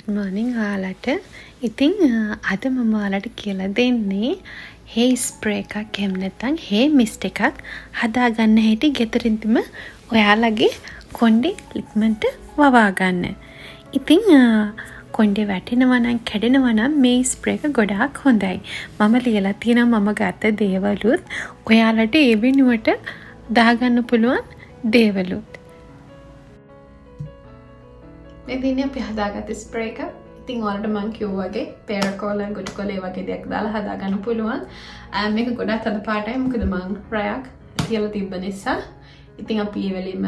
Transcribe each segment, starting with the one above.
good morning ඔයාලට. ඉතින් අද මම ඔයාලට කියලා දෙන්නේ hair spray එකක් එහෙම නැත්නම් hair mist එකක් හදාගන්න හැටි ගෙදරින්දිම ඔයාලගේ කොණ්ඩේ ඉක්මනට වවා ගන්න. ඉතින් කොණ්ඩේ වැටෙනවා නම් කැඩෙනවා නම් මේ ස්ප්‍රේ එක ගොඩාක් හොඳයි. මම ලියලා තියෙනවා මම ගත්ත දේවලුත් ඔයාලට ඒ වෙනුවට දාගන්න පුළුවන් දේවලුත්. මේ දිනේ අපි හදාගත්ත ස්ප්‍රේ එක. ඉතින් ඔයාලට මම කිව්වා වගේ පෙරකොල ගොඩකොල ඒ වගේ දෙයක් දාලා හදාගන්න පුළුවන්. මේක ගොඩක් තද පාටයි මොකද මම රයක් තියලා තිබ්බ නිසා. ඉතින් අපි ඒ වෙලෙම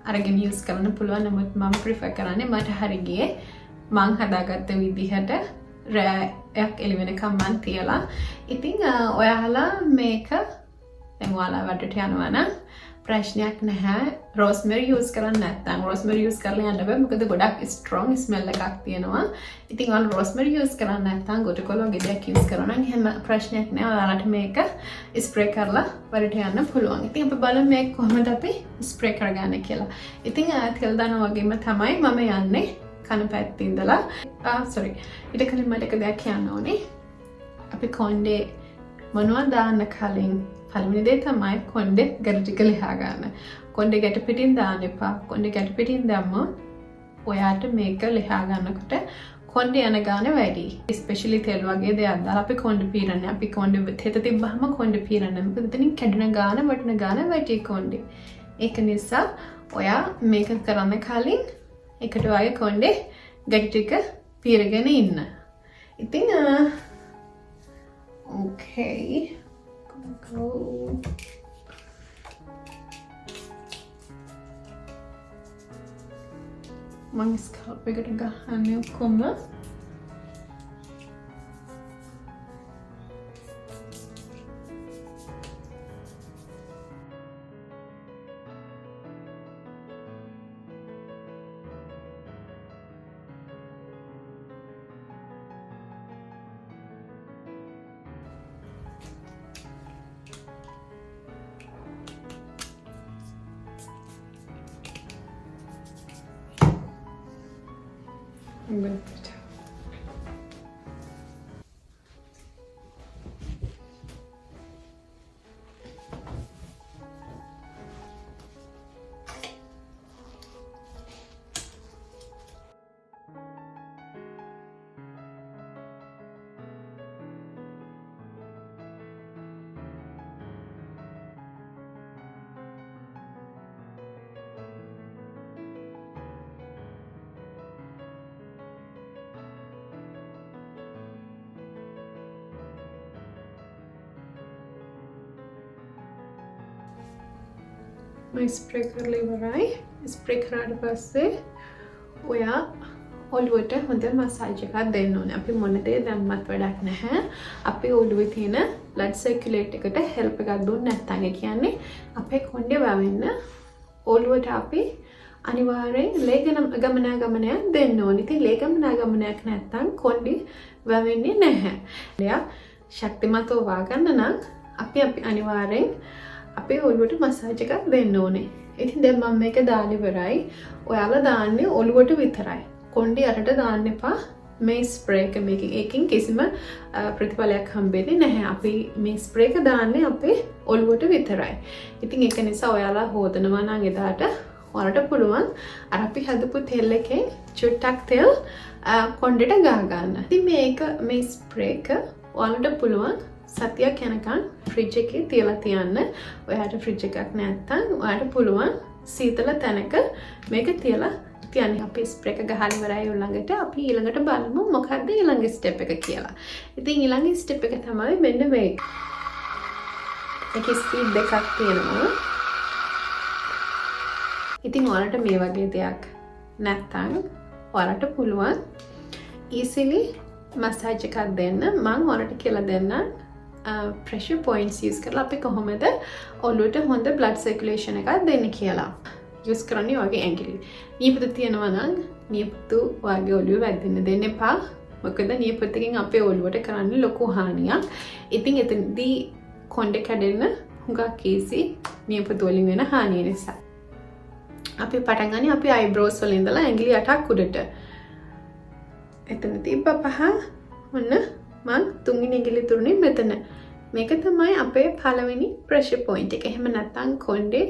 අරගෙන යූස් කරන්න පුළුවන්. නමුත් මම ප්‍රිෆර් කරන්නේ මට හරි ගියේ මම හදාගත්ත විදිහට රයක් එළි වෙනකම් මම තියලා. ඉතින් ඔයාලා මේක දැන් ඔයාලා වටට යනවා නම් ප්‍රශ්නයක් නැහැ. රෝස්මෙරි යූස් කරන්න නැත්නම් රෝස්මෙරි යූස් කරලා යන්න බෑ මොකද ගොඩක් ස්ට්‍රොං ස්මෙල් එකක් තියෙනවා. ඉතින් ඔයාලා රෝස්මෙරි යූස් කරන්න නැත්නම් ගොඩකොළ වගේ දෙයක් යූස් කරනවා නම් එහෙම ප්‍රශ්නයක් නැහැ. ඔයාලට මේක ස්ප්‍රේ කරලා වලට යන්න පුළුවන්. ඉතින් අපි බලමු මේක කොහොමද අපි ස්ප්‍රේ කරගන්නේ කියලා. ඉතින් තෙල් දානවා වගේම තමයි මම යන්නේ කන පැත්තේ ඉඳලා. ඊට කලින් මට එක දෙයක් කියන්න ඕනේ. අපි කොණ්ඩේ මොනවද දාන්න කලින් පළවෙනි දේ තමයි කොණ්ඩේ ගැට ටික ලියා ගන්න. කොණ්ඩේ ගැට පිටින් දාන්න එපා. කොණ්ඩේ ගැට පිටින් දැම්මොත් ඔයාට මේක ලියා ගන්නකොට කොණ්ඩේ යන ගාන වැඩි. ස්පෙෂලි තෙල් වගේ දේවල් දාලා අපි කොණ්ඩේ පීරන්නේ. අපි කොණ්ඩේ තෙත තිබ්බහම කොණ්ඩේ පීරන්නේ. මොකද එතනින් කැඩෙන ගාන වටන ගාන වැඩි කොණ්ඩේ. ඒක නිසා ඔයා මේක කරන්න කලින් එකට වගේ කොණ්ඩේ ගැට ටික පීරගෙන ඉන්න. ඉතින් okay. Go. මම ස්කල්ප් එකට ගහන්නේ ඔක්කොම. I'm going to put it out. मैं स्प्रे කරලා ඉවරයි. ස්ප්‍රේ කරාට පස්සේ ඔයා ඔළුවට හොඳ මසාජ් එකක් දෙන්න ඕනේ. අපි මොන දේ දැම්මත් වැඩක් නැහැ. අපි ඔළුවේ තියෙන blood circulate එකට help එකක් දුන්නේ නැත්නම් ඒ කියන්නේ අපේ කොණ්ඩේ වැවෙන්න ඔළුවට අපි අනිවාර්යෙන් ලේ ගමනාගමනයක් දෙන්න ඕනේ. ඉතින් ලේ ගමනාගමනයක් නැත්නම් කොණ්ඩේ වැවෙන්නේ නැහැ. එයා ශක්තිමත්ව වාගන්න නම් අපි අනිවාර්යෙන් අපේ ඔළුවට මසාජ් එකක් දෙන්න ඕනේ. ඉතින් දැන් මම මේක දාලා ඉවරයි. ඔයාලා දාන්නේ ඔළුවට විතරයි. කොණ්ඩේ යටට දාන්න එපා. මේ ස්ප්‍රේ එක මේකෙන් කිසිම ප්‍රතිඵලයක් හම්බෙන්නේ නැහැ. අපි මේ ස්ප්‍රේ එක දාන්නේ අපේ ඔළුවට විතරයි. ඉතින් ඒක නිසා ඔයාලා හොදනවා නම් එදාට ඔයාලට පුළුවන් අර අපි හදපු තෙල් එකෙන් චුට්ටක් තෙල් කොණ්ඩේට ගා ගන්න. ඉතින් මේ ස්ප්‍රේ එක ඔයාලට පුළුවන් සතියක් යනකම් ෆ්‍රිජ් එකේ තියලා තියන්න. ඔයාට ෆ්‍රිජ් එකක් නැත්නම් ඔයාට පුළුවන් සීතල තැනක මේක තියලා තියන්න. අපි ස්ප්‍රේ එක ගහලා ඉවරයි ඊළඟට අපි ඊළඟට බලමු මොකක්ද ඊළඟ ස්ටෙප් එක කියලා. ඉතින් ඊළඟ ස්ටෙප් එක තමයි මෙන්න මේක. ඒකේ ස්පීඩ් දෙකක් තියෙනවා. ඉතින් ඔයාලට මේ වගේ දෙයක් නැත්නම් ඔයාලට පුළුවන් easily මසාජ් එකක් දෙන්න. මම ඔයාලට කියලා දෙන්නම් pressure points use කරලා අපි කොහොමද ඔළුවට හොඳ blood circulation එකක් දෙන්න කියලා. use කරන්නේ වගේ ඇඟිලි. නියපොතු තියෙනවා නම් නියපොතු වගේ ඔළුවේ වැදින්න දෙන්න එපා. මොකද නියපොතකින් අපේ ඔළුවට කරන්නේ ලොකු හානියක්. ඉතින් එතනදී කොණ්ඩේ කැඩෙන්න හුඟක් easy නියපොතු වලින් වෙන හානිය නිසා. අපි පටන් ගන්නේ අපි eyebrows වලින් ඉඳලා ඇඟිලි 8ක් උඩට. එතන තිබ්බ 5 ඔන්න මං තුන්වෙනි ඇඟිලි තුනේ මෙතන. මේක තමයි අපේ පළවෙනි ප්‍රෙෂර් පොයින්ට් එක. එහෙම නැත්නම් කොණ්ඩේ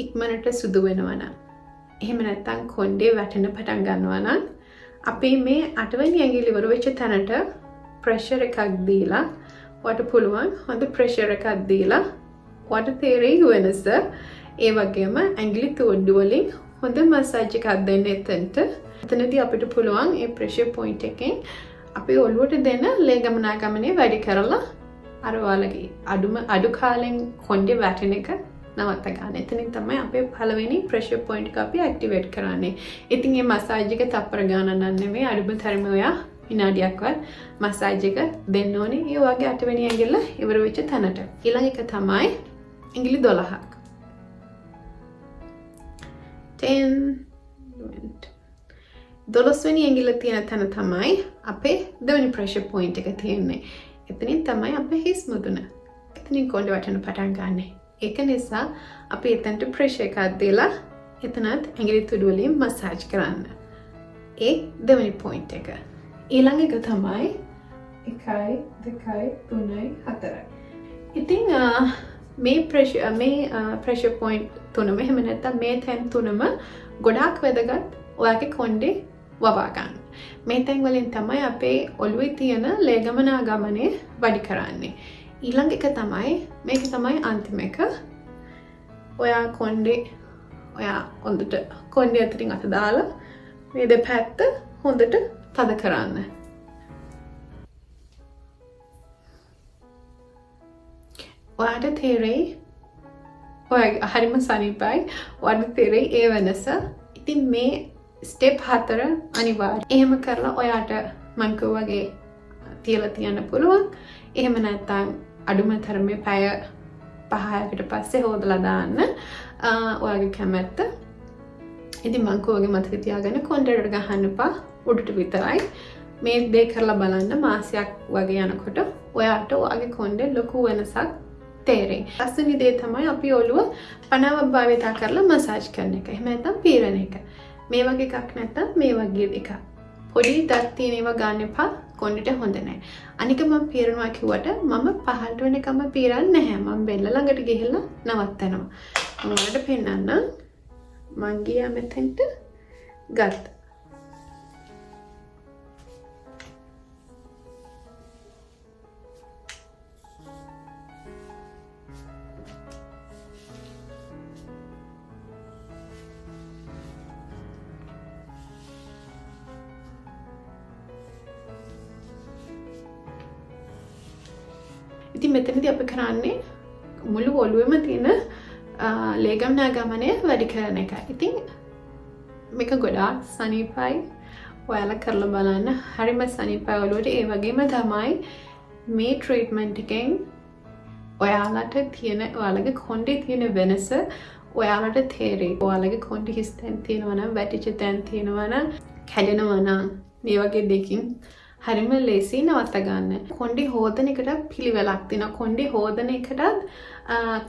ඉක්මනට සුදු වෙනවා නම්, එහෙම නැත්නම් කොණ්ඩේ වැටෙන්න පටන් ගන්නවා නම් අපි මේ 8 වෙනි ඇඟිලි ඉවර වෙච්ච තැනට ප්‍රෙෂර් එකක් දීලා ඔයාට පුළුවන් හොඳ ප්‍රෙෂර් එකක් දීලා ඔයාට තේරෙයි වෙනස. ඒ වගේම ඇඟිලි තුඩු වලින් හොඳ මසාජ් එකක් දෙන්න එතනට. එතනදී අපිට පුළුවන් මේ ප්‍රෙෂර් පොයින්ට් එකෙන් අපි ඔළුවට දෙන ලේ ගමනාගමනය වැඩි කරලා අර ඔයාලගේ අඩු කාලෙන් කොණ්ඩේ වැටෙන එක නවත්ත ගන්න. එතනින් තමයි අපේ පළවෙනි ප්‍රෙෂර් පොයින්ට් එක අපි ඇක්ටිවේට් කරන්නේ. ඉතින් මේ මසාජ් එක තප්පර ගානක් නෙමෙයි, අඩුම තරමේ ඔයා විනාඩියක්වත් මසාජ් එක දෙන්න ඕනේ. ඒ වගේ 8 වෙනි ඇඟිල්ල ඉවර වෙච්ච තැනට. ඊළඟ එක තමයි ඇඟිලි 12ක්. 12 වෙනි ඇඟිල්ල තියෙන තැන තමයි අපේ දෙවෙනි ප්‍රෙෂර් පොයින්ට් එක තියෙන්නේ. එතනින් තමයි අපේ හිස් මුදුන. එතනින් කොණ්ඩේ වැටෙන්න පටන් ගන්නෙ. ඒක නිසා අපි එතනට ප්‍රෙෂර් එකක් දීලා එතනත් ඇඟිලි තුඩු වලින් මසාජ් කරන්න. ඒ දෙවෙනි පොයින්ට් එක. ඊළඟ එක තමයි 1 2 3 4. ඉතින් මේ ප්‍රෙෂර් පොයින්ට් තුනම එහෙම නැත්නම් මේ තැන් තුනම ගොඩාක් වැදගත් ඔයාගේ කොණ්ඩේ වවා ගන්න. මේ තැන් වලින් තමයි අපේ ඔළුවේ තියෙන ලේ ගමනාගමනය වැඩි කරන්නේ. ඊළඟ එක තමයි මේක තමයි අන්තිම එක. ඔයා හොඳට කොණ්ඩේ අතරින් අත දාලා මේ දෙපැත්ත හොඳට තද කරන්න. ඔයාට තේරෙයි ඔයාගේ හරිම සනීපයි. ඔයාට තේරෙයි ඒ වෙනස. ඉතින් මේ ස්ටෙප් 4 අනිවාර්යයෙන් එහෙම කරලා ඔයාට මං වගේ තියලා තියන්න පුළුවන්. එහෙම නැත්නම් අඩුම තරමේ පැය 5කට පස්සේ හොදලා දාන්න ඔයාගේ කැමැත්ත. ඉතින් මං වගේ මතක තියාගන්න කොණ්ඩේට ගහන්න එපා, උඩට විතරයි. මේ දේ කරලා බලන්න මාසයක් වගේ යනකොට ඔයාට ඔයාගේ කොණ්ඩේ ලොකු වෙනසක් තේරෙයි. පස්වෙනි දේ තමයි අපි ඔළුව පනව භාවිත කරලා මසාජ් කරන එක. එහෙම නැත්නම් පීරන එක. මේ වගේ එකක් නැත්නම් මේ වගේ එකක්. පොඩි දත් තියෙන ඒවා ගන්න එපා. කොණ්ඩේට හොඳ නැහැ. අනික මම පීරනවා කිව්වට මම පහළට වෙනකම් පීරන්නේ නැහැ. මම බෙල්ල ළඟට ගිහිල්ලා නවත්තනවා. මම ඔයාලට පෙන්නන්න. මං ගියා මෙතෙන්ට ගත්තා. ඉතින් මෙතනදී අපි කරන්නේ මුළු ඔළුවෙම තියෙන ලේ ගමනාගමනය වැඩි කරන එක. ඉතින් මේක ගොඩාක් සනීපයි. ඔයාලා කරලා බලන්න. හරිම සනීපයි ඔළුවට. ඒ වගේම තමයි මේ ට්‍රීට්මන්ට් එකෙන් ඔයාලගේ කොණ්ඩේ තියෙන වෙනස ඔයාලට තේරෙයි. ඔයාලගේ කොණ්ඩේ හිස් තැන් තියෙනවා නම්, වැටිච්ච තැන් තියෙනවා නම්, කැඩෙනවා නම් මේ වගේ දෙකින් හරිම ලේසි නවත්ත ගන්න. කොණ්ඩේ හොදන එකට පිළිවෙලක් තියෙනවා. කොණ්ඩේ හොදන එකටත්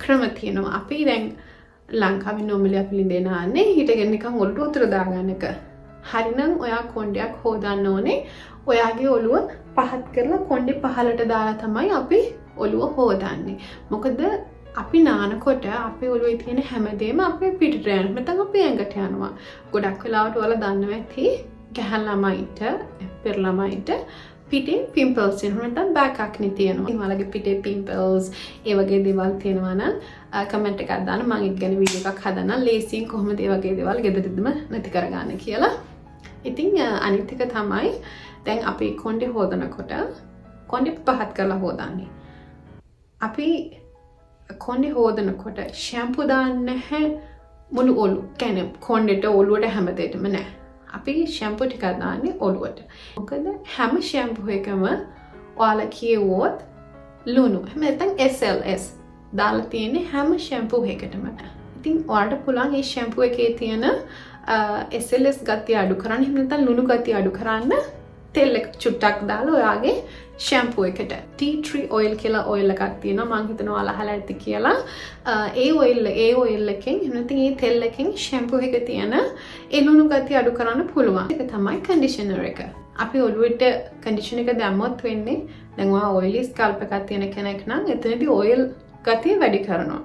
ක්‍රම තියෙනවා. අපි දැන් ලංකාවේ normally අපි ලිඳේනාන්නේ හිටගෙන නිකන් ඔලුවට උතර දාගන්න එක. හරිනම් ඔයා කොණ්ඩයක් හොදන්න ඕනේ. ඔයාගේ ඔළුව පහත් කරලා කොණ්ඩේ පහලට දාලා තමයි අපි ඔළුව හොදන්නේ. මොකද අපි නානකොට අපේ ඔළුවේ තියෙන හැමදේම අපේ පිටට යනවා. නැත්නම් අපේ ඇඟට යනවා. ගොඩක් වෙලාවට ඔයාලා දන්නවා ඇති ගැහන් ළමයිට, පෙර ළමයිට පිටේ පිම්පල්ස් තියෙනවා. නැත්නම් බෑක් අක්නි තියෙනවා. ඔයාලගේ පිටේ පිම්පල්ස් ඒ වගේ දේවල් තියෙනවා නම් කමෙන්ට් එකක් දාන්න. මම ඒක ගැන වීඩියෝ එකක් හදන්නම්. ලේසියෙන් කොහොමද ඒ වගේ දේවල් ගෙදරදීම නැති කරගන්න කියලා. ඉතින් අනිත් එක තමයි දැන් අපි කොණ්ඩේ හොදනකොට කොණ්ඩේ පහත් කරලා හොදන්නේ. අපි කොණ්ඩේ හොදනකොට ෂැම්පු දාන්නේ නැහැ මුළු ඔළුව. කියන්නේ කොණ්ඩේට ඔළුවට හැමදේටම නැහැ. අපි ෂැම්පු ටිකක් දාන්නේ ඔළුවට. මොකද හැම ෂැම්පු එකම ඔයාලා කියවුවොත් ලුණු එහෙම නැත්නම් SLS දාලා තියෙන්නේ හැම ෂැම්පු එකකටම. ඉතින් ඔයාලට පුළුවන් මේ ෂැම්පු එකේ තියෙන SLS ගතිය අඩු කරන්න, එහෙම නැත්නම් ලුණු ගතිය අඩු කරන්න තෙල් එක චුට්ටක් දාලා ඔයාගේ ෂැම්පු එකට tea tree oil කියලා oil එකක් තියෙනවා. මම හිතනවා ඔයාලා අහලා ඇති කියලා. ඒ oil එකෙන් එහෙම නැත්නම් ඒ තෙල් එකෙන් ෂැම්පු එක තියෙන ඒ ලුණු ගතිය අඩු කරන්න පුළුවන්. ඒක තමයි conditioner එක. අපි ඔළුවට කන්ඩිෂන් එක දැම්මොත් වෙන්නේ දැන් ඔයා ඔයිලි ස්කල්ප් එකක් තියෙන කෙනෙක් නම් එතනදී ඔයිල් ගතිය වැඩි කරනවා.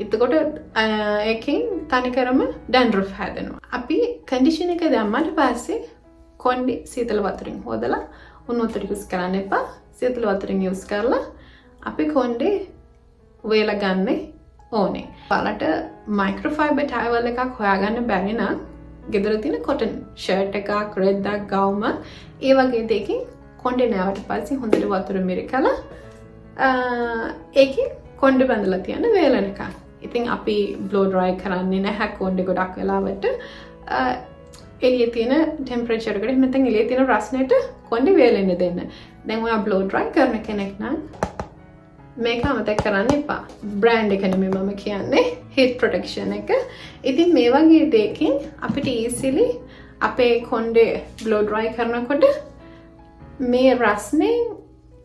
එතකොට ඒකෙන් තනිකරම ඩැන්ඩ්‍රෆ් හැදෙනවා. අපි කන්ඩිෂන් එක දැම්මට පස්සේ කොණ්ඩේ සීතල වතුරින් හොදලා උණු වතුර යූස් කරන්න එපා. සීතල වතුරින් යූස් කරලා අපි කොණ්ඩේ වේලා ගන්න ඕනේ. ඔයාලට මයික්‍රෝෆයිබර් ටවල් එකක් හොයාගන්න බැරි නම් ගෙදර තියෙන කොටන් ෂර්ට් එකක්, රෙද්දක්, ගවුම ඒ වගේ දෙකකින් කොණ්ඩේ නැවට පස්සේ හොඳට වතුර මිරිකලා ඒකේ කොණ්ඩේ බඳලා තියන්න වේලනකම්. ඉතින් අපි බ්ලෝ ඩ්‍රයි කරන්නේ නැහැ කොණ්ඩේ ගොඩක් වෙලාවට. එළියේ තියෙන ටෙම්පරේචර් එකට නැත්නම් එළියේ තියෙන රස්නෙට කොණ්ඩේ වේලෙන්න දෙන්න. දැන් ඔයා බ්ලෝ ඩ්‍රයි කරන කෙනෙක් නම් මේක අමතක කරන්න එපා. බ්‍රෑන්ඩ් එක නෙමෙයි මම කියන්නේ heat protection එක. ඉතින් මේ වගේ දෙයකින් අපිට easily අපේ කොණ්ඩේ බ්ලෝ ඩ්‍රයි කරනකොට මේ රස්නේ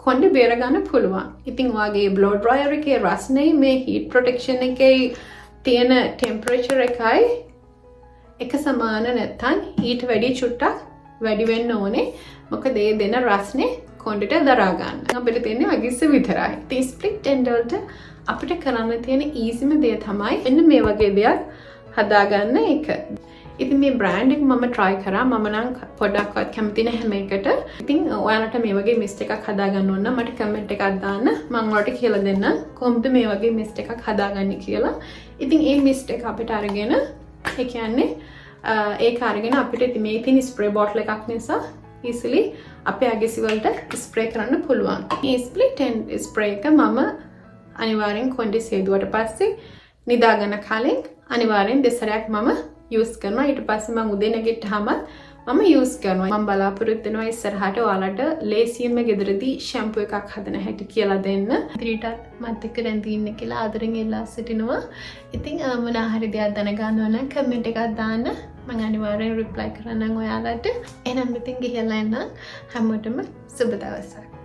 කොණ්ඩේ බේර ගන්න පුළුවන්. ඉතින් ඔයාගේ බ්ලෝ ඩ්‍රයර් එකේ රස්නේ මේ heat protection එකේ තියෙන ටෙම්පරේචර් එකයි එක සමාන නැත්නම් ඊට වැඩි චුට්ටක් වැඩි වෙන්න ඕනේ. මොකද ඒ දෙන රස්නේ කොණ්ඩේට දරා ගන්න. අපිට තියෙන්නේ වගිස්ස විතරයි. ඉතින් ස්ප්ලිට් එන්ඩ් වලට අපිට කරන්න තියෙන ඊසිම දේ තමයි එන්න මේ වගේ දෙයක් හදාගන්න එක. ඉතින් මේ බ්‍රෑන්ඩ් එක මම try කරා. මම නම් පොඩ්ඩක්වත් කැමති නැහැ මේකට. ඉතින් ඔයාලට මේ වගේ මිස්ට් එකක් හදාගන්න ඕන නම් මට කමෙන්ට් එකක් දාන්න. මම ඔයාලට කියලා දෙන්නම් කොහොමද මේ වගේ මිස්ට් එකක් හදාගන්නේ කියලා. ඉතින් මේ මිස්ට් එක අපිට අරගෙන ඒ කියන්නේ ඒක අරගෙන අපිට මේ තියෙන ස්ප්‍රේ බෝටල් එකක් නිසා easily අපේ අගැසි වලට ස්ප්‍රේ කරන්න පුළුවන්. මේ ස්ප්ලිට් එන්ඩ් ස්ප්‍රේ එක මම අනිවාර්යෙන් කොණ්ඩේ සේදුවට පස්සේ නිදාගන්න කලින් අනිවාර්යෙන් දෙසරයක් මම යූස් කරනවා. ඊට පස්සේ මම උදේ නැගිට්ටාම මම යූස් කරනවා. මම බලාපොරොත්තු වෙනවා ඉස්සරහට ඔයාලට ලේසියෙන්ම ගෙදරදී ෂැම්පූ එකක් හදන හැටි කියලා දෙන්න. ඉතිරිටත් මත් එක්ක රැඳී ඉන්න කියලා ආදරෙන් ඉල්ලා සිටිනවා. ඉතින් මොනවා හරි දෙයක් දැනගන්න ඕන නම් කමෙන්ට් එකක් දාන්න. මම අනිවාර්යෙන් රිප්ලයි කරන්නම් ඔයාලට. එහෙනම් ඉතින් ගිහලා එන්න හැමෝටම සුබ දවසක්.